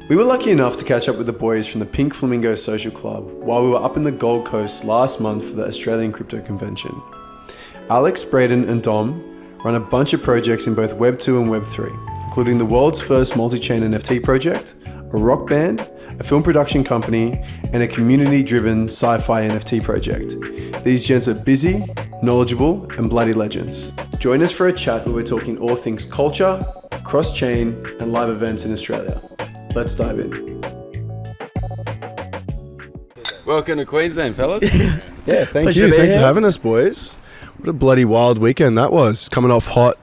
We were lucky enough to catch up with the boys from the Pink Flamingo Social Club while we were up in the Gold Coast last month for the Australian Crypto Convention. Alex, Brayden and Don run a bunch of projects in both Web2 and Web3, including the world's first multi-chain NFT project, a rock band, a film production company, and a community-driven sci-fi NFT project. These gents are busy, knowledgeable, and bloody legends. Join us for a chat where we're talking all things culture, cross-chain, and live events in Australia. Let's dive in. Welcome to Queensland, fellas. Yeah, thank Pleasure you. to be Thanks for here. having us, boys. What a bloody wild weekend that was. Coming off hot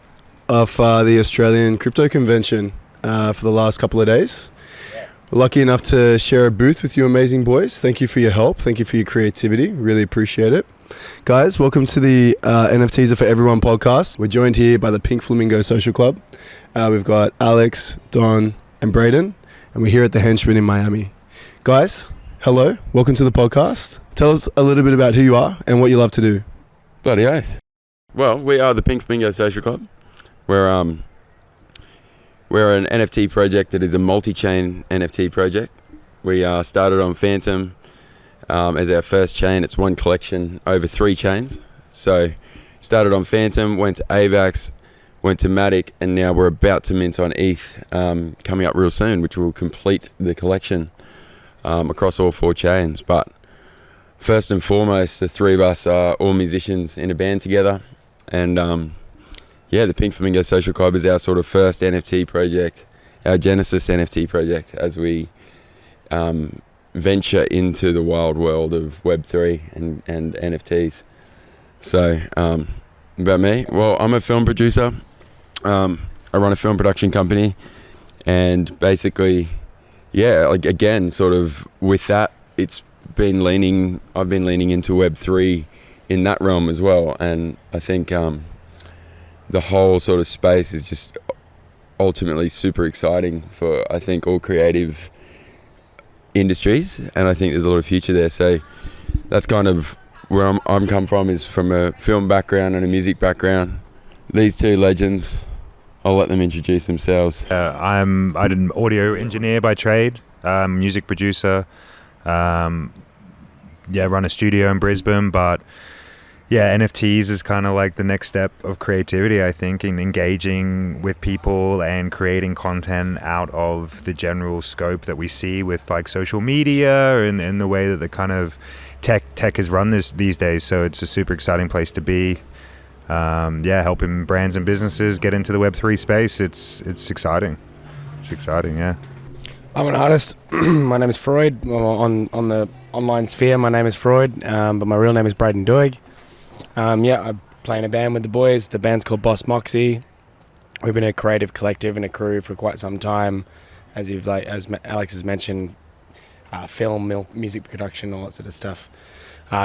of the Australian Crypto Convention for the last couple of days. We're lucky enough to share a booth with you amazing boys. Thank you for your help. Thank you for your creativity. Really appreciate it. Guys, welcome to the NFTs are for Everyone podcast. We're joined here by the Pink Flamingo Social Club. We've got Alex, Don, and Brayden, and we're here at the Henchman in Miami. Guys, hello. Welcome to the podcast. Tell us a little bit about who you are and what you love to do. Bloody oath. Well, we are the Pink Flamingo Social Club. We're an NFT project that is a multi-chain NFT project. We started on Phantom as our first chain. It's one collection over 3 chains. So started on Phantom, went to AVAX, went to Matic, and now we're about to mint on ETH coming up real soon, which will complete the collection across all 4 chains. But first and foremost, the 3 of us are all musicians in a band together. And the Pink Flamingo Social Club is our sort of first NFT project, our Genesis NFT project, as we venture into the wild world of Web3 and NFTs. So, about me, well, I'm a film producer. I run a film production company, and basically, again, sort of with that, I've been leaning into Web3 in that realm as well. And I think the whole sort of space is just ultimately super exciting for, I think, all creative industries, and I think there's a lot of future there. So that's kind of where I'm come from, is from a film background and a music background. These 2 legends, I'll let them introduce themselves. I'm an audio engineer by trade, music producer. Run a studio in Brisbane, but NFTs is kind of like the next step of creativity, I think, in engaging with people and creating content out of the general scope that we see with like social media and the way that the kind of tech is run these days. So it's a super exciting place to be. Helping brands and businesses get into the Web3 space. It's exciting. It's exciting, yeah. I'm an artist. My name is Freud. On the online sphere, my name is Freud, but my real name is Brayden Doig. I play in a band with the boys. The band's called Boss Moxie. We've been a creative collective and a crew for quite some time. As Alex has mentioned, film, music production, all that sort of stuff.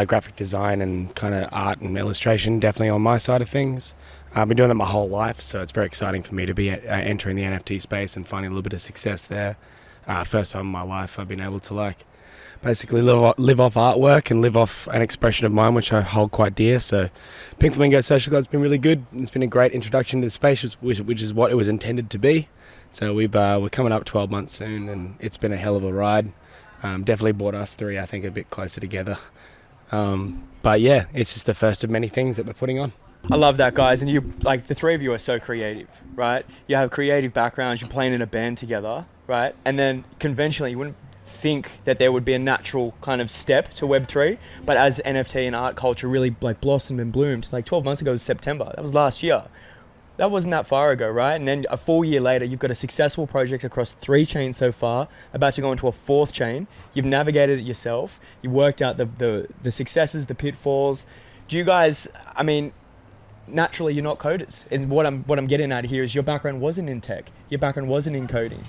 Graphic design and kind of art and illustration, definitely on my side of things. I've been doing that my whole life, so it's very exciting for me to be entering the NFT space and finding a little bit of success there. First time in my life I've been able to basically live off artwork and live off an expression of mine, which I hold quite dear. So Pink Flamingo Social Club has been really good. It's been a great introduction to the space, which is what it was intended to be. So we're coming up 12 months soon, and it's been a hell of a ride. Definitely brought us 3, I think, a bit closer together. It's just the first of many things that we're putting on. I love that, guys. And you, like, the 3 of you are so creative, right? You have creative backgrounds, you're playing in a band together, right? And then conventionally, you wouldn't think that there would be a natural kind of step to Web3, but as NFT and art culture really blossomed and bloomed, 12 months ago was September. That was last year. That wasn't that far ago, right? And then a full year later, you've got a successful project across 3 chains so far, about to go into a 4th chain. You've navigated it yourself. You worked out the successes, the pitfalls. Do you guys, naturally you're not coders. And what I'm getting at here is your background wasn't in tech. Your background wasn't in coding.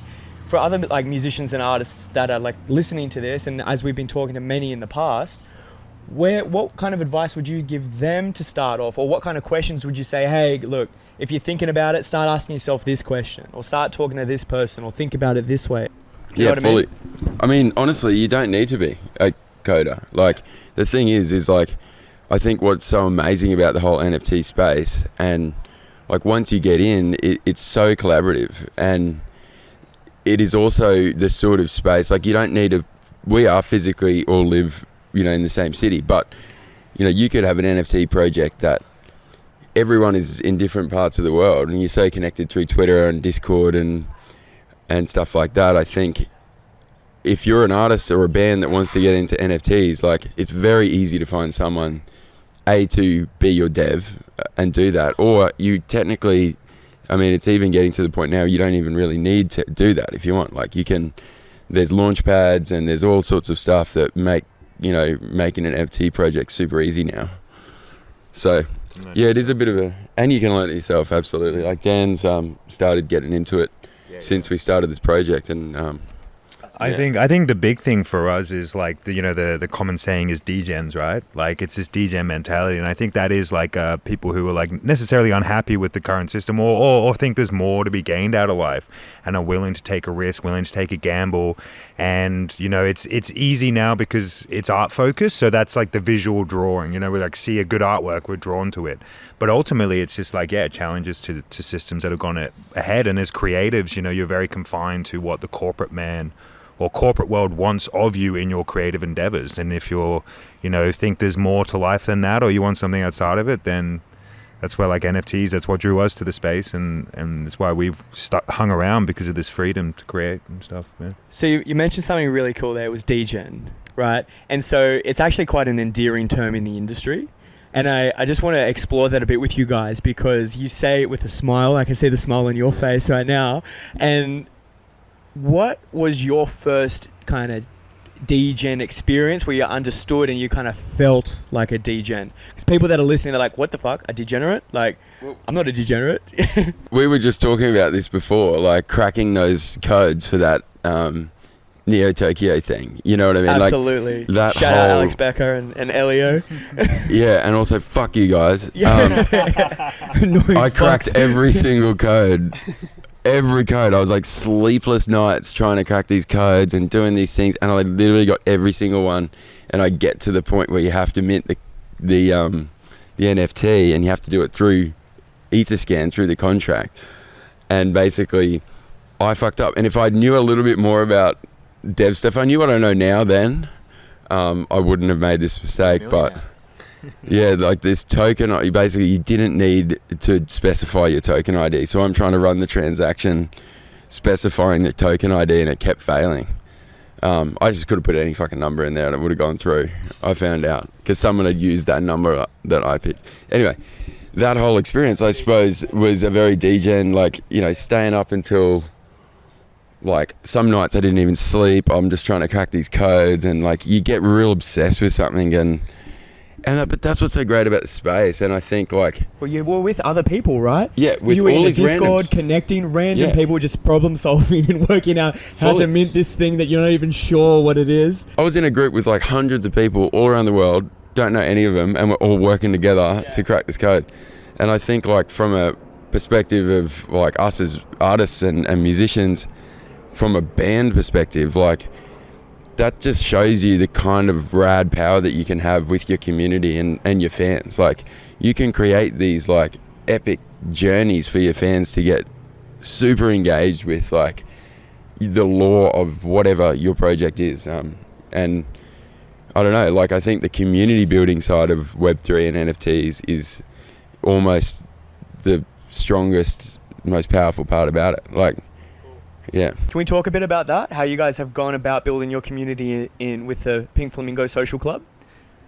For other musicians and artists that are listening to this, and as we've been talking to many in the past, what kind of advice would you give them to start off, or what kind of questions would you say, hey, look, if you're thinking about it, start asking yourself this question, or start talking to this person, or think about it this way? You know what fully. I mean, honestly, you don't need to be a coder. The thing is I think what's so amazing about the whole NFT space, and once you get in, it's so collaborative, and it is also the sort of space, like you don't need to, we are physically all live, you know, in the same city, but, you know, you could have an NFT project that everyone is in different parts of the world and you're so connected through Twitter and Discord and stuff like that. I think if you're an artist or a band that wants to get into NFTs, like it's very easy to find someone to be your dev and do that, or you technically, I mean, it's even getting to the point now you don't even really need to do that if you want. Like you can, there's launch pads and there's all sorts of stuff that make, you know, making an NFT project super easy now. So yeah, it is a bit of a, and you can learn it yourself, absolutely. Like Dan's started getting into it since we started this project, and I think the big thing for us is like the common saying is degens, right? Like it's this degen mentality, and I think that is like people who are like necessarily unhappy with the current system or think there's more to be gained out of life and are willing to take a risk, willing to take a gamble. And you know, it's easy now because it's art focused, so that's like the visual drawing. You know, we like see a good artwork, we're drawn to it. But ultimately, it's just like challenges to systems that have gone ahead. And as creatives, you know, you're very confined to what the corporate man or corporate world wants of you in your creative endeavors. And if you're, you know, think there's more to life than that, or you want something outside of it, then that's where like NFTs, that's what drew us to the space, and that's why we've hung around, because of this freedom to create and stuff. Yeah. So you mentioned something really cool there. It was degen, right? And so it's actually quite an endearing term in the industry. And I just want to explore that a bit with you guys, because you say it with a smile. I can see the smile on your face right now. And what was your first kind of degen experience where you understood and you kind of felt like a degen? Because people that are listening, they're like, what the fuck? A degenerate? Like, I'm not a degenerate. We were just talking about this before, like cracking those codes for that Neo Tokyo thing. You know what I mean? Absolutely. Like, that Shout out Alex Becker and Elio. Yeah, and also fuck you guys. I cracked every single code. Every code. I was like sleepless nights trying to crack these codes and doing these things, and I literally got every single one. And I get to the point where you have to mint the NFT, and you have to do it through Etherscan, through the contract. And basically, I fucked up. And if I knew a little bit more about dev stuff, I knew what I know now then, I wouldn't have made this mistake. But yeah, like this token, you didn't need to specify your token ID. So I'm trying to run the transaction specifying the token ID, and it kept failing. I just could have put any fucking number in there and it would have gone through. I found out because someone had used that number that I picked. Anyway, that whole experience, I suppose, was a very degen, like, you know, staying up until, like, some nights I didn't even sleep. I'm just trying to crack these codes, and like you get real obsessed with something, but that's what's so great about the space. And I think, like, well, you were with other people, right? Yeah, with you were all in a these Discord, randoms. connecting random people, just problem solving and working out how to mint this thing that you're not even sure what it is. I was in a group with like hundreds of people all around the world, don't know any of them, and we're all working together to crack this code. And I think, like, from a perspective of like us as artists and musicians, from a band perspective, like, that just shows you the kind of rad power that you can have with your community and your fans. Like, you can create these like epic journeys for your fans to get super engaged with, like, the lore of whatever your project is. And I don't know, like, I think the community building side of Web3 and NFTs is almost the strongest, most powerful part about it. Like, yeah. Can we talk a bit about that? How you guys have gone about building your community in with the Pink Flamingo Social Club?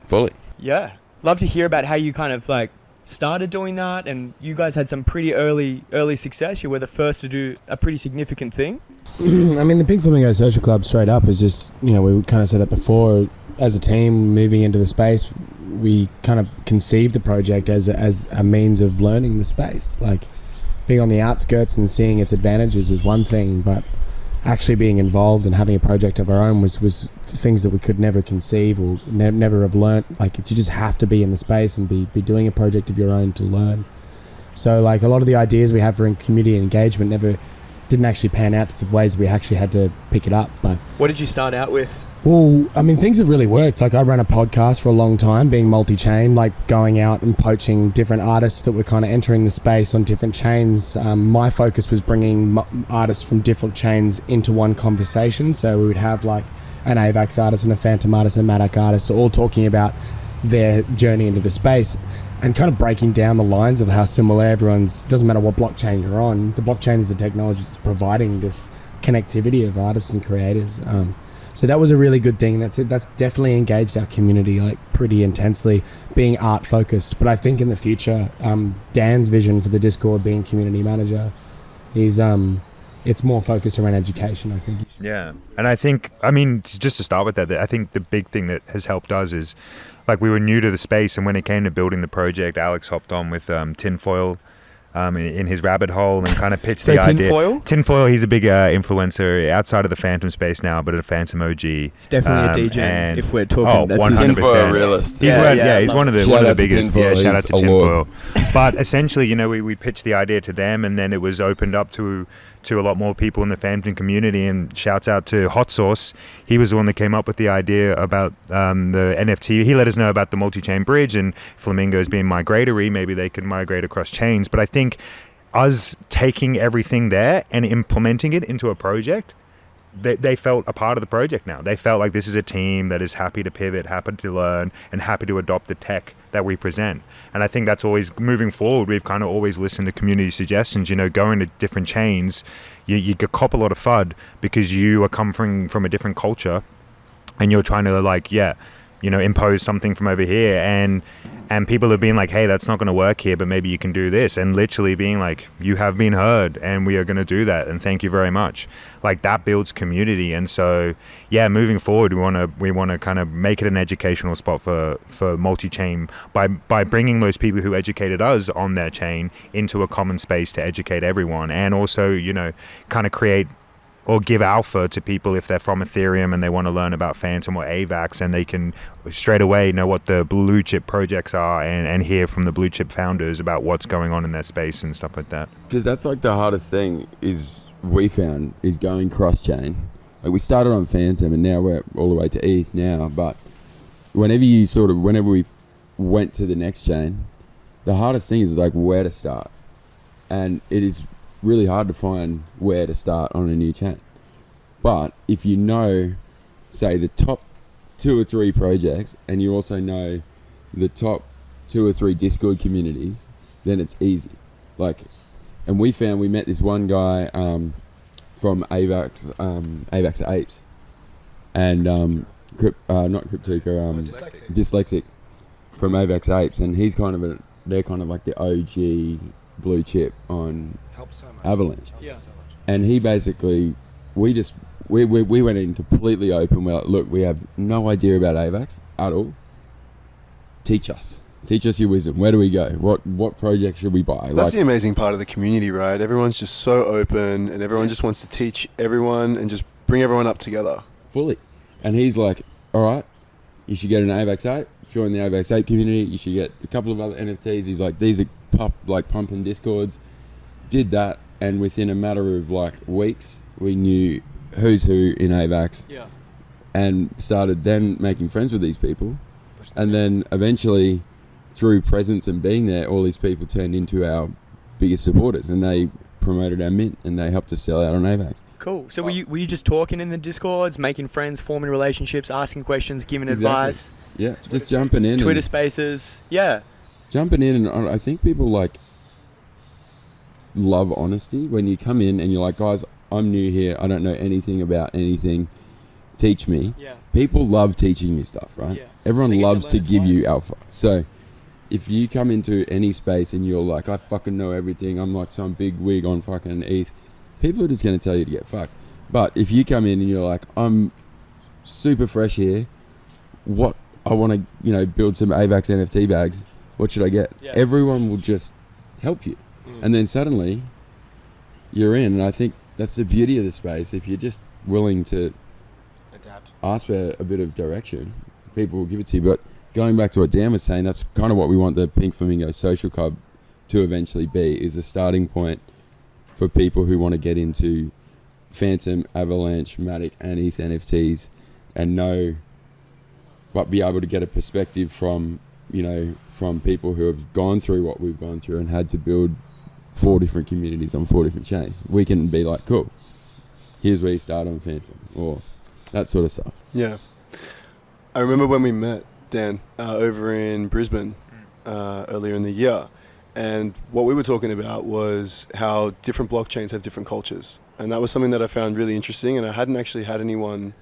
Fully. Yeah. Love to hear about how you kind of like started doing that, and you guys had some pretty early success. You were the first to do a pretty significant thing. I mean, the Pink Flamingo Social Club, straight up, is just, you know, we kind of said that before, as a team moving into the space, we kind of conceived the project as a means of learning the space. Like, being on the outskirts and seeing its advantages was one thing, but actually being involved and having a project of our own was things that we could never conceive or never have learnt. Like, you just have to be in the space and be doing a project of your own to learn. So, like, a lot of the ideas we have for community engagement didn't actually pan out to the ways we actually had to pick it up. But what did you start out with? Well, I mean, things have really worked. Like, I ran a podcast for a long time, being multi-chain, like going out and poaching different artists that were kind of entering the space on different chains. My focus was bringing artists from different chains into one conversation. So we would have like an AVAX artist and a Phantom artist and a Matic artist all talking about their journey into the space and kind of breaking down the lines of how similar everyone's, doesn't matter what blockchain you're on, the blockchain is the technology that's providing this connectivity of artists and creators. So that was a really good thing. That's definitely engaged our community like pretty intensely, being art focused. But I think in the future, Dan's vision for the Discord being community manager is it's more focused around education, I think. Yeah, and I think, I mean, just to start with that, I think the big thing that has helped us is, like, we were new to the space, and when it came to building the project, Alex hopped on with tinfoil in his rabbit hole and kind of pitched the idea. Tinfoil, he's a big influencer outside of the Phantom space now, but a Phantom OG. It's definitely a DJ. If we're talking, that's 100%. Tinfoil realist. He's one of the biggest. Shout out to Tinfoil. Lord. But essentially, you know, we pitched the idea to them, and then it was opened up to a lot more people in the Phantom community. And shouts out to Hot Sauce. He was the one that came up with the idea about the NFT. He let us know about the multi-chain bridge and flamingos being migratory. Maybe they could migrate across chains. But I think us taking everything there and implementing it into a project, they felt a part of the project now. They felt like this is a team that is happy to pivot, happy to learn, and happy to adopt the tech that we present. And I think that's always, moving forward, we've kind of always listened to community suggestions. You know, going to different chains, you cop a lot of FUD because you are coming from a different culture and you're trying to, like, impose something from over here. And people have been like, hey, that's not going to work here, but maybe you can do this. And literally being like, you have been heard and we are going to do that. And thank you very much. Like, that builds community. And so, yeah, moving forward, we want to kind of make it an educational spot for multi-chain by bringing those people who educated us on their chain into a common space to educate everyone. And also, you know, kind of create or give alpha to people if they're from Ethereum and they want to learn about Phantom or AVAX, and they can straight away know what the blue chip projects are and hear from the blue chip founders about what's going on in their space and stuff like that. Because that's like the hardest thing we found is going cross-chain. Like, we started on Phantom and now we're all the way to ETH now, but whenever we went to the next chain, the hardest thing is like where to start. And it is really hard to find where to start on a new chain. But if you know, say, the top 2 or 3 projects, and you also know the top 2 or 3 Discord communities, then it's easy. Like, and we met this one guy from AVAX Apes, and not Cryptuka, Dyslexic from AVAX Apes, and he's they're kind of like the OG blue chip on Avalanche. Yeah. And he basically, we went in completely open. We're like, look, we have no idea about AVAX at all. Teach us your wisdom. Where do we go? What project should we buy? That's the amazing part of the community, right? Everyone's just so open and everyone just wants to teach everyone and just bring everyone up together. Fully. And he's like, all right, you should get an AVAX Ape, join the AVAX Ape community, you should get a couple of other NFTs. He's like, these are pumping Discords. Did that, and within a matter of like weeks, we knew who's who in AVAX. Yeah. And started then making friends with these people. And then eventually, through presence and being there, all these people turned into our biggest supporters, and they promoted our mint and they helped us sell out on AVAX. Cool. So were you just talking in the Discords, making friends, forming relationships, asking questions, giving advice? Yeah, just jumping in. Twitter Spaces. Yeah. Jumping in, and I think people like love honesty. When you come in and you're like, guys, I'm new here, I don't know anything about anything, teach me. Yeah. People love teaching you stuff, right? Yeah. Everyone loves to give you alpha. So if you come into any space and you're like, I fucking know everything, I'm like some big wig on fucking ETH, people are just going to tell you to get fucked. But if you come in and you're like, I'm super fresh here, what I want to, build some AVAX NFT bags, what should I get? Yeah. Everyone will just help you. And then suddenly you're in. And I think that's the beauty of the space. If you're just willing to adapt, ask for a bit of direction, people will give it to you. But going back to what Dan was saying, that's kind of what we want the Pink Flamingo Social Club to eventually be, is a starting point for people who want to get into Phantom, Avalanche, Matic, and ETH NFTs and know, but be able to get a perspective from, you know, from people who have gone through what we've gone through and had to build 4 different communities on 4 different chains. We can be like, cool, here's where you start on Phantom, or that sort of stuff. Yeah. I remember when we met, Dan, over in Brisbane earlier in the year, and what we were talking about was how different blockchains have different cultures. And that was something that I found really interesting, and I hadn't actually had anyone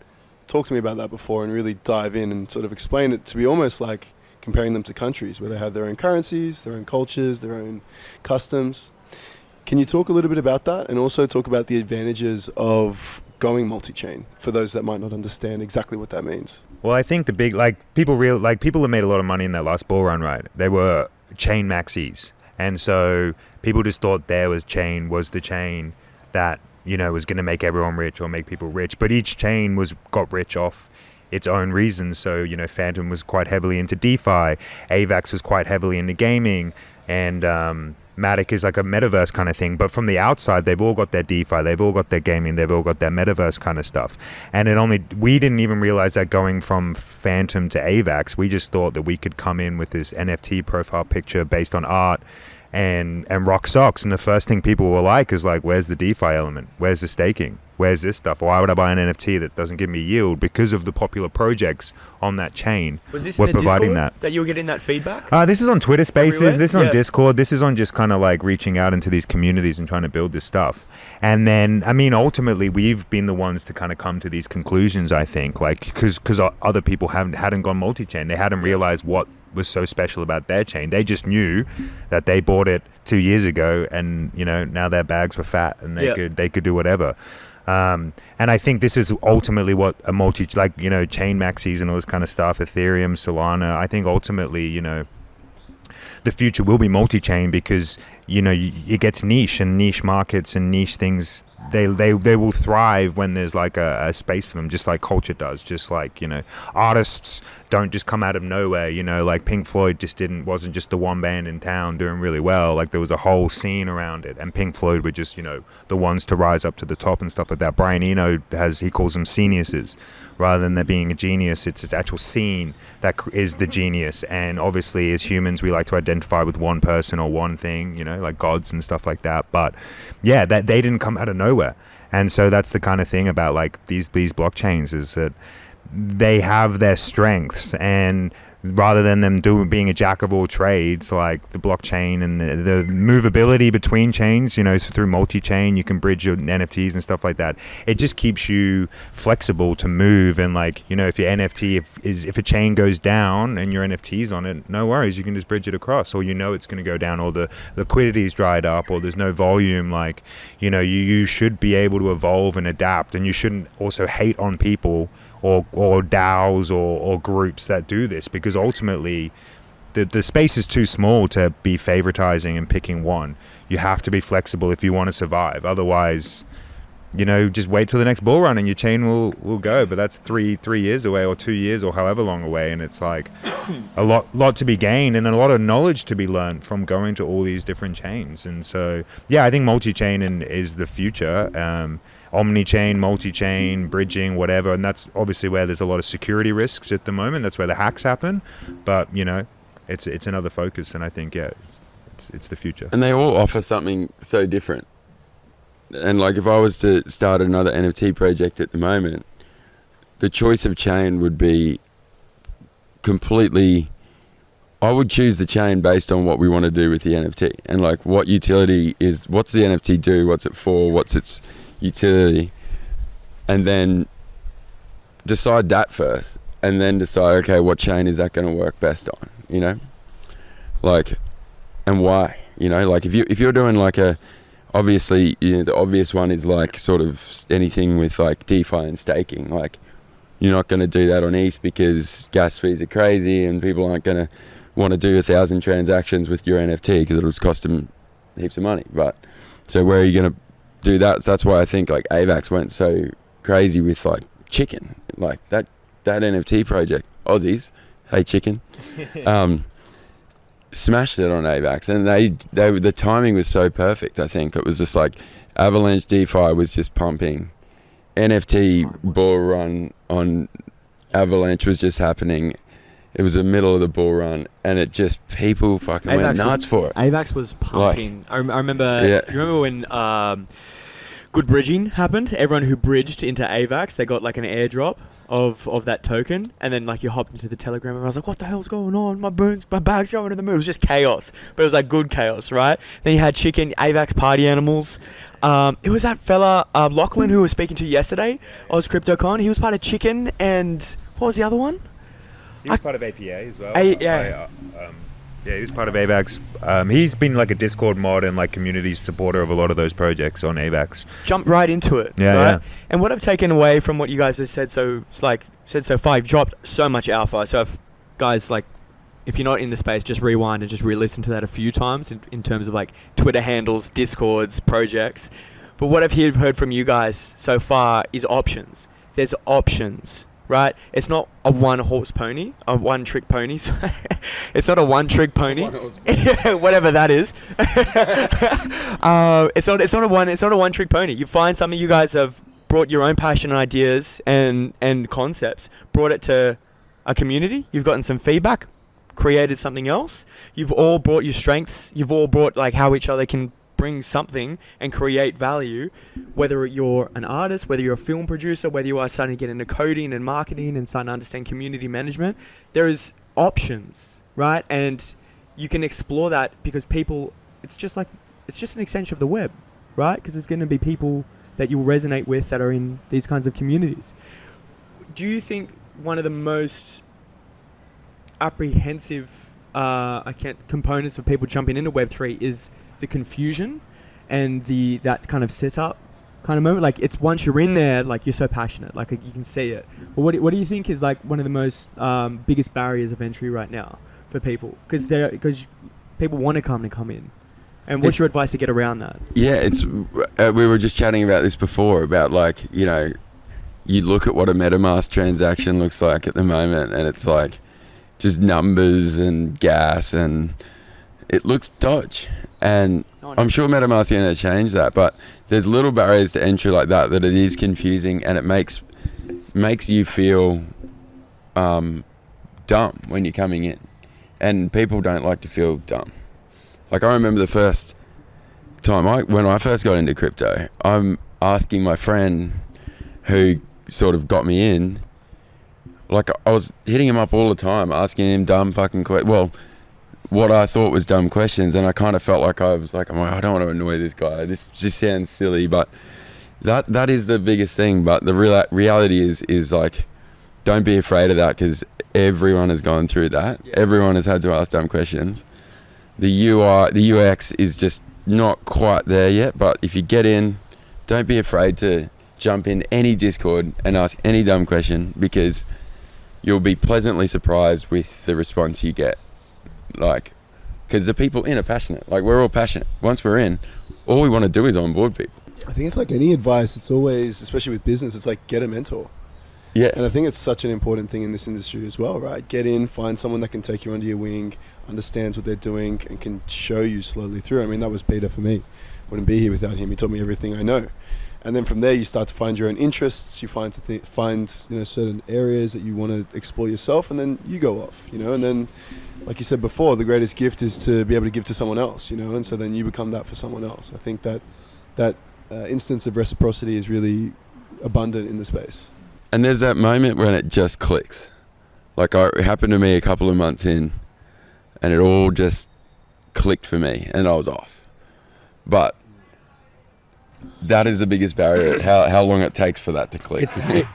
talk to me about that before and really dive in and sort of explain it to be almost like comparing them to countries where they have their own currencies, their own cultures, their own customs. Can you talk a little bit about that, and also talk about the advantages of going multi-chain for those that might not understand exactly what that means? Well, I think the big, people have made a lot of money in that last bull run, right? They were chain maxis. And so people just thought was the chain that, you know, was going to make everyone rich or make people rich. But each chain got rich off its own reasons. So, you know, Phantom was quite heavily into DeFi. AVAX was quite heavily into gaming. And Matic is like a metaverse kind of thing. But from the outside, they've all got their DeFi, they've all got their gaming, they've all got their metaverse kind of stuff. And we didn't even realize that going from Phantom to AVAX, we just thought that we could come in with this NFT profile picture based on art and rock socks. And the first thing people were like is like, where's the DeFi element? Where's the staking? Where's this stuff? Why would I buy an NFT that doesn't give me yield? Because of the popular projects on that chain. Was this were in the providing Discord that you were getting that feedback? This is on Twitter Spaces. Everywhere? This is on Yeah. Discord. This is on just kind of like reaching out into these communities and trying to build this stuff. And then, I mean, ultimately, we've been the ones to kind of come to these conclusions, I think, like, because other people hadn't gone multi-chain. They hadn't realized what was so special about their chain. They just knew that they bought it 2 years ago, and, you know, now their bags were fat and they could do whatever. And I think this is ultimately what a chain maxis and all this kind of stuff, Ethereum, Solana, I think ultimately, you know, the future will be multi-chain, because, you know, it gets niche, and niche markets and niche things, they will thrive when there's like a space for them, just like culture does. Just like, you know, artists don't just come out of nowhere, you know, like Pink Floyd wasn't just the one band in town doing really well. Like, there was a whole scene around it, and Pink Floyd were just, you know, the ones to rise up to the top and stuff like that. Brian Eno he calls them geniuses. Rather than there being a genius, it's its actual scene that is the genius. And obviously, as humans, we like to identify with one person or one thing, you know, like gods and stuff like that. But yeah, that they didn't come out of nowhere. And so that's the kind of thing about like these blockchains, is that they have their strengths, and rather than them being a jack of all trades, like the blockchain and the movability between chains, you know, through multi-chain, you can bridge your NFTs and stuff like that. It just keeps you flexible to move. And like, you know, if your NFT, if a chain goes down and your NFT's on it, no worries, you can just bridge it across. Or, you know, it's going to go down, or the liquidity's dried up, or there's no volume. Like, you know, you should be able to evolve and adapt, and you shouldn't also hate on people or DAOs or groups that do this, because ultimately the space is too small to be favoritizing and picking one. You have to be flexible if you want to survive. Otherwise, you know, just wait till the next bull run and your chain will go. But that's three years away, or 2 years, or however long away, and it's like a lot to be gained, and a lot of knowledge to be learned from going to all these different chains. And so, yeah, I think multi-chain is the future. Omni-chain, multi-chain, bridging, whatever, and that's obviously where there's a lot of security risks at the moment. That's where the hacks happen, but, you know, it's another focus, and I think, yeah, it's the future. And they all offer something so different. And like, if I was to start another NFT project at the moment, the choice of chain would be completely, I would choose the chain based on what we want to do with the NFT, and like what utility is, what's the NFT do, what's it for, what's its utility, and then decide that first, and then decide, okay, what chain is that going to work best on, you know, like, and why, you know, like if you're doing like obviously, you know, the obvious one is like sort of anything with like DeFi and staking. Like, you're not going to do that on ETH because gas fees are crazy, and people aren't going to want to do 1,000 transactions with your NFT because it'll just cost them heaps of money. But so where are you going to do that? So that's why I think like AVAX went so crazy with like chicken, like that NFT project, Aussies, hey chicken, smashed it on AVAX, and they the timing was so perfect. I think it was just like Avalanche DeFi was just pumping, NFT bull run on avalanche was just happening. It was the middle of the bull run, and it just people fucking went nuts for it. AVAX was pumping. I remember. Yeah. You remember when good bridging happened? Everyone who bridged into AVAX, they got like an airdrop of that token, and then like you hopped into the Telegram, and I was like, "What the hell's going on? My bag's going to the moon." It was just chaos, but it was like good chaos, right? Then you had chicken AVAX party animals. It was that fella Lachlan who was speaking to yesterday. Oz CryptoCon. He was part of Chicken, and what was the other one? He was part of APA as well. Yeah, he was part of AVAX. He's been like a Discord mod and like community supporter of a lot of those projects on AVAX. Jumped right into it. Yeah, right? yeah. And what I've taken away from what you guys have said so far, you've dropped so much alpha. So if guys, like, if you're not in the space, just rewind and just re-listen to that a few times in terms of like Twitter handles, Discords, projects. But what I've heard from you guys so far is options. There's options. Right? It's not a one-trick pony. It's not a one-trick pony. Whatever that is. It's not a one-trick pony. You find something. You guys have brought your own passion and ideas and concepts, brought it to a community. You've gotten some feedback, created something else. You've all brought your strengths. You've all brought like how each other can bring something and create value, whether you're an artist, whether you're a film producer, whether you are starting to get into coding and marketing and starting to understand community management. There is options, right? And you can explore that because people, it's just an extension of the web, right? Because there's going to be people that you'll resonate with that are in these kinds of communities. Do you think one of the most apprehensive components of people jumping into Web3 is the confusion and that kind of setup kind of moment? Like, it's once you're in there, like, you're so passionate, like, you can see it. But what do you think is like one of the most biggest barriers of entry right now for people? Because people want to come in. And what's your advice to get around that? Yeah, it's we were just chatting about this before about, like, you know, you look at what a MetaMask transaction looks like at the moment, and it's like just numbers and gas, and it looks dodge. And I'm sure MetaMask is going to change that, but there's little barriers to entry like that it is confusing, and it makes you feel dumb when you're coming in. And people don't like to feel dumb. Like, I remember the first time when I first got into crypto, I'm asking my friend who sort of got me in, like, I was hitting him up all the time, asking him dumb fucking what I thought was dumb questions, and I kind of felt like I don't want to annoy this guy. This just sounds silly, but that is the biggest thing. But the reality is like, don't be afraid of that, because everyone has gone through that. Yeah. Everyone has had to ask dumb questions. The UI, the UX is just not quite there yet, but if you get in, don't be afraid to jump in any Discord and ask any dumb question, because you'll be pleasantly surprised with the response you get. Like, because the people in are passionate. Like, we're all passionate. Once we're in, all we want to do is onboard people. I think it's like any advice. It's always, especially with business, it's like, get a mentor. Yeah. And I think it's such an important thing in this industry as well, right? Get in, find someone that can take you under your wing, understands what they're doing, and can show you slowly through. I mean, that was Peter for me. Wouldn't be here without him. He taught me everything I know. And then from there, you start to find your own interests. You find certain areas that you want to explore yourself, and then you go off, and then, like you said before, the greatest gift is to be able to give to someone else, and so then you become that for someone else. I think that instance of reciprocity is really abundant in the space. And there's that moment when it just clicks. Like, it happened to me a couple of months in, and it all just clicked for me, and I was off. But that is the biggest barrier, how long it takes for that to click.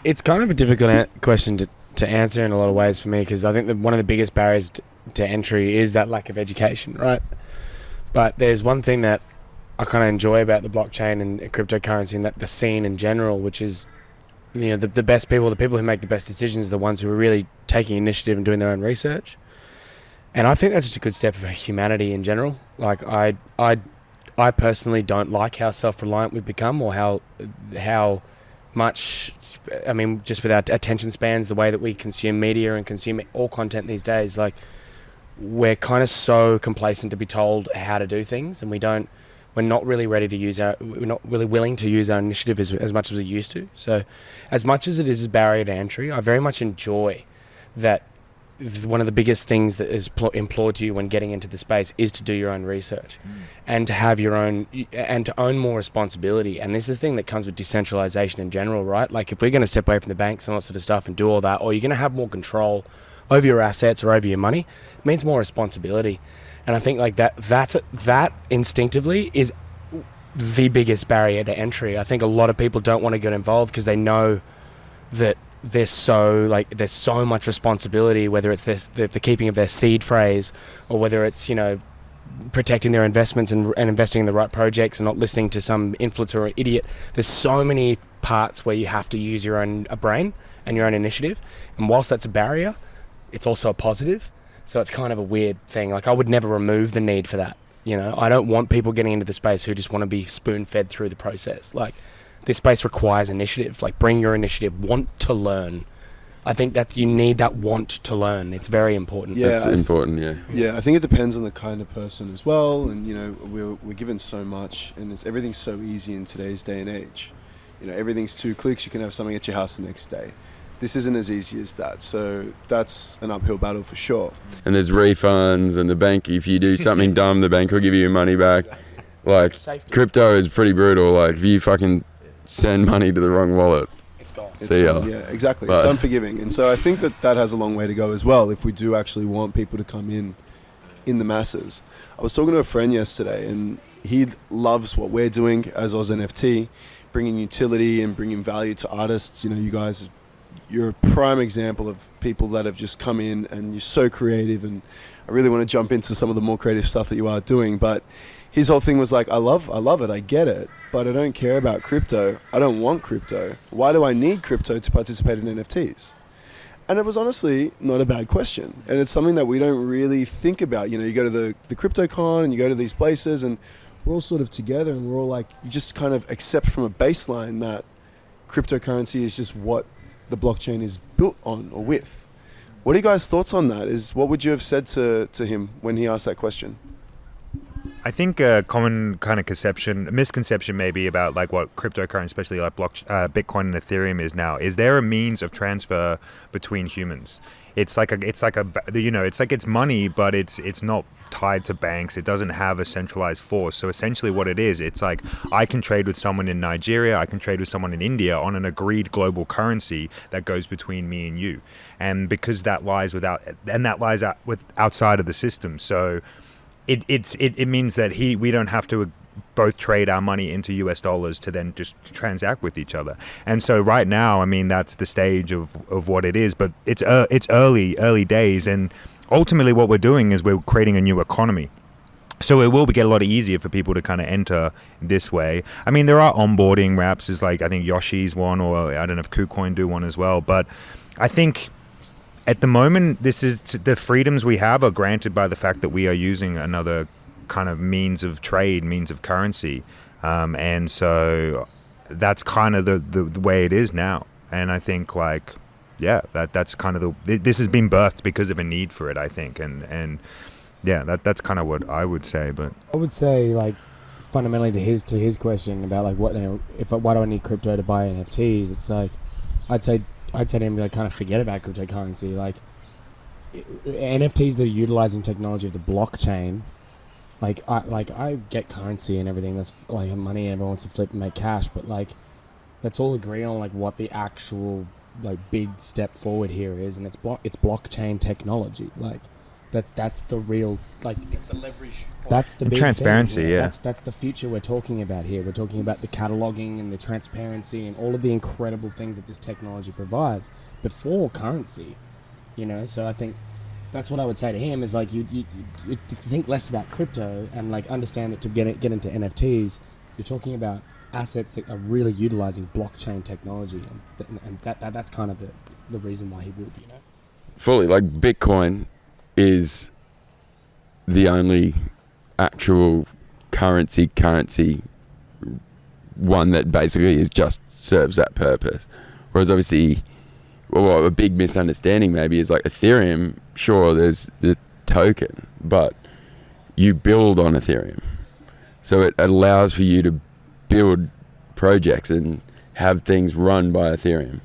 It's kind of a difficult question to answer in a lot of ways for me, because I think that one of the biggest barriers to entry is that lack of education, right? But there's one thing that I kind of enjoy about the blockchain and cryptocurrency, and that the scene in general, which is, the best people, the people who make the best decisions, are the ones who are really taking initiative and doing their own research. And I think that's just a good step for humanity in general. Like, I personally don't like how self-reliant we've become, or how much, I mean, just with our attention spans, the way that we consume media and consume all content these days, like, we're kind of so complacent to be told how to do things, and we don't we're not really ready to use we're not really willing to use our initiative as much as we used to. So as much as it is a barrier to entry, I very much enjoy that one of the biggest things that is implored to you when getting into the space is to do your own research and to have your own, and to own more responsibility. And this is the thing that comes with decentralization in general, right? Like if we're going to step away from the banks and all that sort of stuff and do all that, or you're going to have more control over your assets or over your money, it means more responsibility. And I think like that instinctively is the biggest barrier to entry. I think a lot of people don't want to get involved because they know that there's so much responsibility, whether it's the keeping of their seed phrase, or whether it's, you know, protecting their investments and investing in the right projects and not listening to some influencer or idiot. There's so many parts where you have to use your own brain and your own initiative. And whilst that's a barrier, it's also a positive. So it's kind of a weird thing. Like I would never remove the need for that. You know, I don't want people getting into the space who just want to be spoon-fed through the process. Like this space requires initiative. Like bring your initiative, want to learn. I think that you need that want to learn. It's very important. Yeah, That's important, yeah. Yeah, I think it depends on the kind of person as well. And, you know, we're given so much, and everything's so easy in today's day and age. You know, everything's 2 clicks. You can have something at your house the next day. This isn't as easy as that. So that's an uphill battle for sure. And there's refunds, and the bank, if you do something dumb, the bank will give you your money back. Like, Safety. crypto is pretty brutal. Like, if you fucking send money to the wrong wallet, It's gone. see ya. Yeah, exactly. But It's unforgiving. And so I think that has a long way to go as well if we do actually want people to come in the masses. I was talking to a friend yesterday, and he loves what we're doing as Oz NFT, bringing utility and bringing value to artists. You know, you guys, you're a prime example of people that have just come in, and you're so creative, and I really want to jump into some of the more creative stuff that you are doing. But his whole thing was like, I love it, I get it, but I don't care about crypto. I don't want crypto. Why do I need crypto to participate in NFTs? And it was honestly not a bad question. And it's something that we don't really think about. You know, you go to the CryptoCon and you go to these places, and we're all sort of together, and we're all like, you just kind of accept from a baseline that cryptocurrency is just what the blockchain is built on or with. What are you guys' thoughts on that? What would you have said to him when he asked that question? I think a common kind of misconception maybe about like what cryptocurrency, especially like Bitcoin and Ethereum is now, is there a means of transfer between humans? It's like it's money, but it's not tied to banks. It doesn't have a centralized force. So essentially what it is, it's like I can trade with someone in Nigeria, I can trade with someone in India on an agreed global currency that goes between me and you. And because that lies outside of the system. So it means that we don't have to both trade our money into US dollars to then just transact with each other. And so right now, I mean, that's the stage of what it is, but it's early days. And ultimately what we're doing is we're creating a new economy. So it will get a lot easier for people to kind of enter this way. I mean, there are onboarding wraps, is like, I think Yoshi's one, or I don't know if KuCoin do one as well. But I think at the moment, this is the freedoms we have are granted by the fact that we are using another kind of means of trade, means of currency. And so that's kind of the way it is now. And I think like, yeah, that's kind of this has been birthed because of a need for it, I think. And yeah, that's kind of what I would say. But I would say, like, fundamentally to his question about like why do I need crypto to buy NFTs? It's like I'd say to him, like, kind of forget about cryptocurrency. Like NFTs that are utilizing technology of the blockchain. I get currency and everything. That's like money everyone wants to flip and make cash, but like let's all agree on like what the actual like big step forward here is, and it's blockchain technology. Like that's the real, like, it's the leverage. That's the big transparency thing, yeah. That's the future we're talking about here. We're talking about the cataloging and the transparency and all of the incredible things that this technology provides before currency. You know, so I think that's what I would say to him is like you think less about crypto and like understand that to get into NFTs, you're talking about assets that are really utilizing blockchain technology, and that's kind of the reason why he would, you know. Fully, like Bitcoin is the only actual currency one that basically just serves that purpose. Whereas obviously, well, a big misunderstanding maybe is like Ethereum, sure, there's the token, but you build on Ethereum. So it allows for you to build projects and have things run by Ethereum.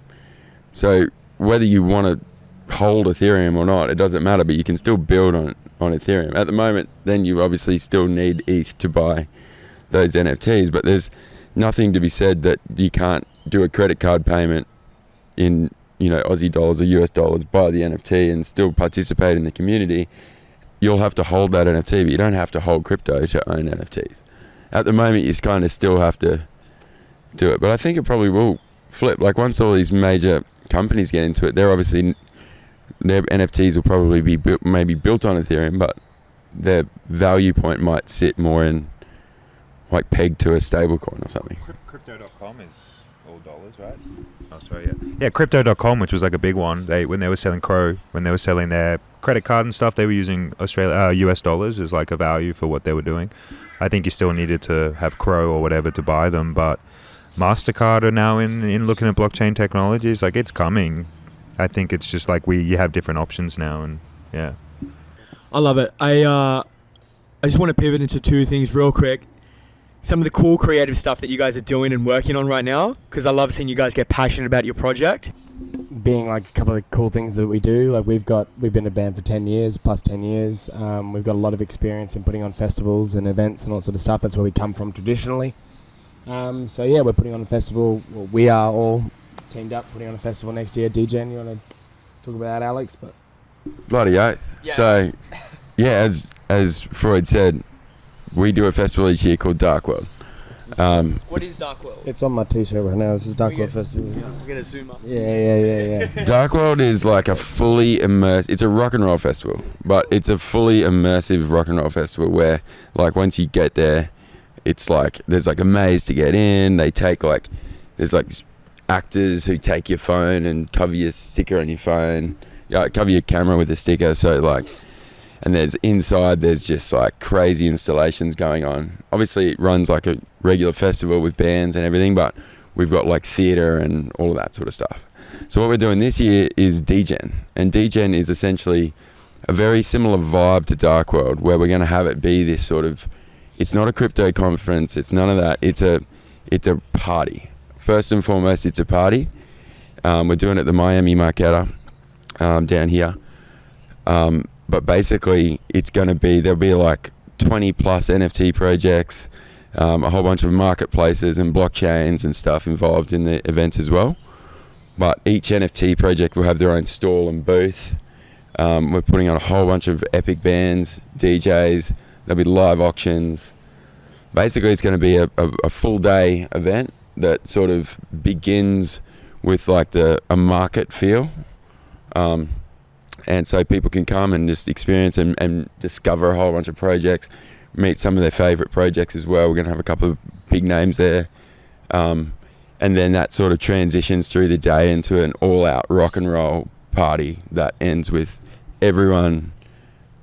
So whether you want to hold Ethereum or not, it doesn't matter, but you can still build on Ethereum. At the moment, then you obviously still need ETH to buy those NFTs, but there's nothing to be said that you can't do a credit card payment in, Aussie dollars or US dollars, buy the NFT and still participate in the community. You'll have to hold that NFT, but you don't have to hold crypto to own NFTs. At the moment, you kind of still have to do it, but I think it probably will flip. Like once all these major companies get into it, their NFTs will probably be maybe built on Ethereum, but their value point might sit more in like pegged to a stablecoin or something. Crypto.com is all dollars, right? Oh, sorry, yeah. Yeah, Crypto.com, which was like a big one. When they were selling when they were selling their credit card and stuff, they were using US dollars as like a value for what they were doing. I think you still needed to have Crow or whatever to buy them, but MasterCard are now in looking at blockchain technologies. Like it's coming. I think it's just like you have different options now, and yeah. I love it. I just want to pivot into two things real quick. Some of the cool creative stuff that you guys are doing and working on right now, because I love seeing you guys get passionate about your project. Being like a couple of cool things that we do, like we've been a band for 10 years, plus 10 years. We've got a lot of experience in putting on festivals and events and all sort of stuff. That's where we come from traditionally. So yeah, we're putting on a festival. Well, we are all teamed up putting on a festival next year. DJen, you want to talk about that, Alex? But Bloody oath. Yeah. So, yeah, as Freud said, we do a festival each year called Dark World. What is Dark World? It's on my t-shirt right now. This is Dark World Festival. We're going to zoom up. Yeah. Dark World is like a fully immersive... It's a rock and roll festival, but it's a fully immersive rock and roll festival where, like, once you get there, it's like... There's, like, a maze to get in. They take, like... There's, like, actors who take your phone and cover your sticker on your phone. Cover your camera with a sticker, so, like... And there's just like crazy installations going on. Obviously it runs like a regular festival with bands and everything, but we've got like theatre and all of that sort of stuff. So what we're doing this year is DGen. And DGen is essentially a very similar vibe to Dark World, where we're going to have it be this sort of, it's not a crypto conference, it's none of that. It's a party. First and foremost, it's a party. We're doing it at the Miami Marquetta down here. But basically, there'll be like 20 plus NFT projects, a whole bunch of marketplaces and blockchains and stuff involved in the events as well. But each NFT project will have their own stall and booth. We're putting on a whole bunch of epic bands, DJs, there'll be live auctions. Basically, it's going to be a full day event that sort of begins with like a market feel. And so people can come and just experience and discover a whole bunch of projects, meet some of their favourite projects as well. We're going to have a couple of big names there. And then that sort of transitions through the day into an all-out rock and roll party that ends with everyone